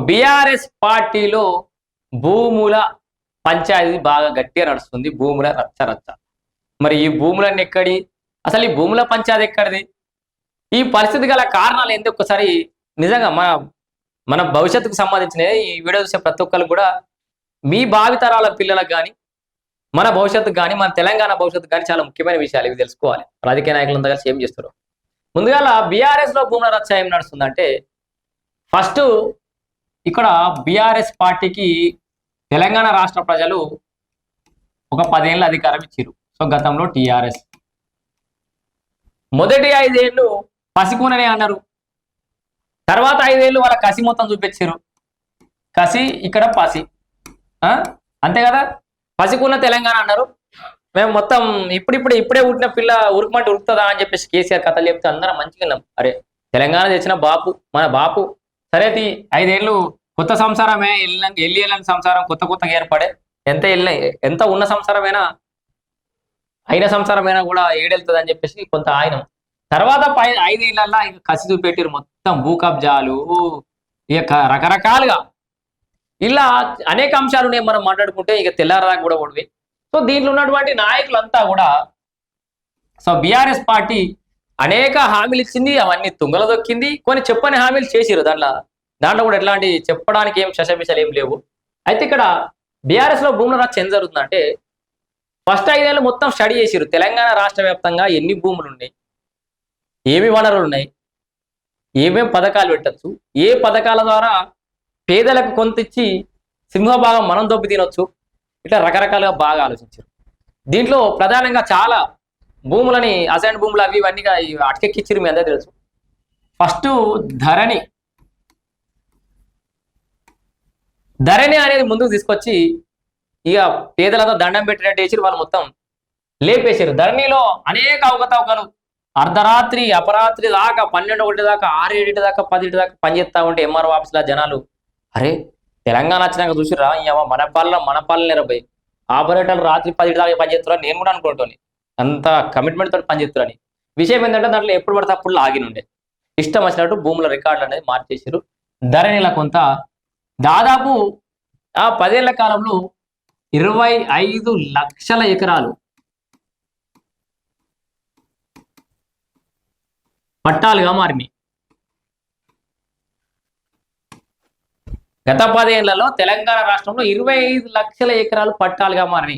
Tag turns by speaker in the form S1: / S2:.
S1: BRS పార్టీలో భూముల పంచాయతీ బాగా గట్టిగా నడుస్తుంది. భూముల రచ్చ రచ్చ. మరి ఈ భూములన్నీ ఎక్కడి, అసలు ఈ భూముల పంచాయతీ ఎక్కడిది, ఈ పరిస్థితి గల కారణాలు ఏంటి ఒక్కసారి నిజంగా మన మన భవిష్యత్తుకు సంబంధించిన ఈ వీడియో చూసే ప్రతి ఒక్కరు కూడా మీ భావితరాల పిల్లలకు కానీ, మన భవిష్యత్తుకు కానీ, మన తెలంగాణ భవిష్యత్తుకు కానీ చాలా ముఖ్యమైన విషయాలు ఇవి తెలుసుకోవాలి. రాజకీయ నాయకులంతా కలిసి ఏం చేస్తారు. ముందుగా బీఆర్ఎస్ లో భూముల రచ్చ ఏం నడుస్తుందంటే, ఫస్ట్ ఇక్కడ బీఆర్ఎస్ పార్టీకి తెలంగాణ రాష్ట్ర ప్రజలు ఒక 10 ఏళ్ళ అధికారం ఇచ్చారు. సో గతంలో టీఆర్ఎస్ మొదటి 5 ఏళ్ళు పసికూననే అన్నారు. తర్వాత 5 ఏళ్ళు వాళ్ళ కసి మొత్తం చూపించారు. కసి ఇక్కడ పసి, అంతే కదా. పసికూన తెలంగాణ అన్నారు. మేము మొత్తం ఇప్పుడే పుట్టిన పిల్ల ఉరుకుమంటే ఉరుకుతుందా అని చెప్పేసి కేసీఆర్ కథలు చెప్తే అందరం మంచిగా విన్నాం. అరే తెలంగాణ తెచ్చిన బాపు మన బాపు, సరే 5 ఏళ్ళు కొత్త సంసారమే, వెళ్ళని సంసారం కొత్తగా ఏర్పడే, ఎంత ఉన్న సంసారమైనా అయిన సంసారమైనా కూడా ఏడెళ్తుంది అని చెప్పేసి కొంత ఆయన. తర్వాత 5 ఏళ్ళల్లో ఇక కసి చూపెట్టారు. మొత్తం భూ కబ్జాలు, ఇక రకరకాలుగా ఇలా అనేక అంశాలు ఉన్నాయి. మనం మాట్లాడుకుంటే ఇక తెల్లారదాకా కూడా ఓడివి. సో దీంట్లో ఉన్నటువంటి నాయకులంతా కూడా, సో బీఆర్ఎస్ పార్టీ అనేక హామీలు ఇచ్చింది, అవన్నీ తుంగల దొక్కింది. కొన్ని చెప్పని హామీలు చేసిరు. దాంట్లో కూడా ఎట్లాంటి చెప్పడానికి ఏం శశబిషాలు ఏం లేవు. అయితే ఇక్కడ బీఆర్ఎస్ లో భూముల రచ్చ ఏం జరుగుతుందంటే, ఫస్ట్ 5 ఏళ్ళు మొత్తం స్టడీ చేసిరు. తెలంగాణ రాష్ట్ర వ్యాప్తంగా ఎన్ని భూములు ఉన్నాయి, ఏమి వనరులు ఉన్నాయి, ఏమేమి పథకాలు పెట్టచ్చు, ఏ పథకాల ద్వారా పేదలకు కొంత ఇచ్చి సింహభాగం మనం దొబ్బి తినొచ్చు, ఇట్లా రకరకాలుగా బాగా ఆలోచించారు. దీంట్లో ప్రధానంగా చాలా భూములని, అసైన్ భూములు అవి ఇవన్నీ అటకెక్కిచ్చిరు. మీ అందరూ తెలుసు. ఫస్ట్ ధరణి అనేది ముందుకు తీసుకొచ్చి ఇక పేదలతో దండం పెట్టినట్టు వేసి వాళ్ళు మొత్తం లేపేసారు. ధరణిలో అనేక అవకతవకలు, అర్ధరాత్రి అపరాత్రి దాకా 12 ఒకటి దాకా 6 7 దాకా 10 దాకా పనిచేస్తా ఉంటే ఎంఆర్ఓ ఆఫీసులో జనాలు, అరే తెలంగాణ వచ్చినాక చూసిరా మన పాలన నిరబోయి ఆపరేటర్లు రాత్రి 10 దాకా పనిచేస్తున్నారు. నేను కూడా అనుకుంటాను అంత కమిట్మెంట్ తోటి పనిచేస్తున్నారని. విషయం ఏంటంటే దాంట్లో ఎప్పుడు పడితే అప్పుడు లాగిన్ ఉండే, ఇష్టం వచ్చినట్టు భూముల రికార్డులు అనేది మార్చేసారు. ధరణిలో కొంత దాదాపు ఆ 10 ఏళ్ల కాలంలో 25 లక్షల ఎకరాలు పట్టాలుగా మారినాయి. గత 10 ఏళ్లలో తెలంగాణ రాష్ట్రంలో 25 లక్షల ఎకరాలు పట్టాలుగా మారినాయి.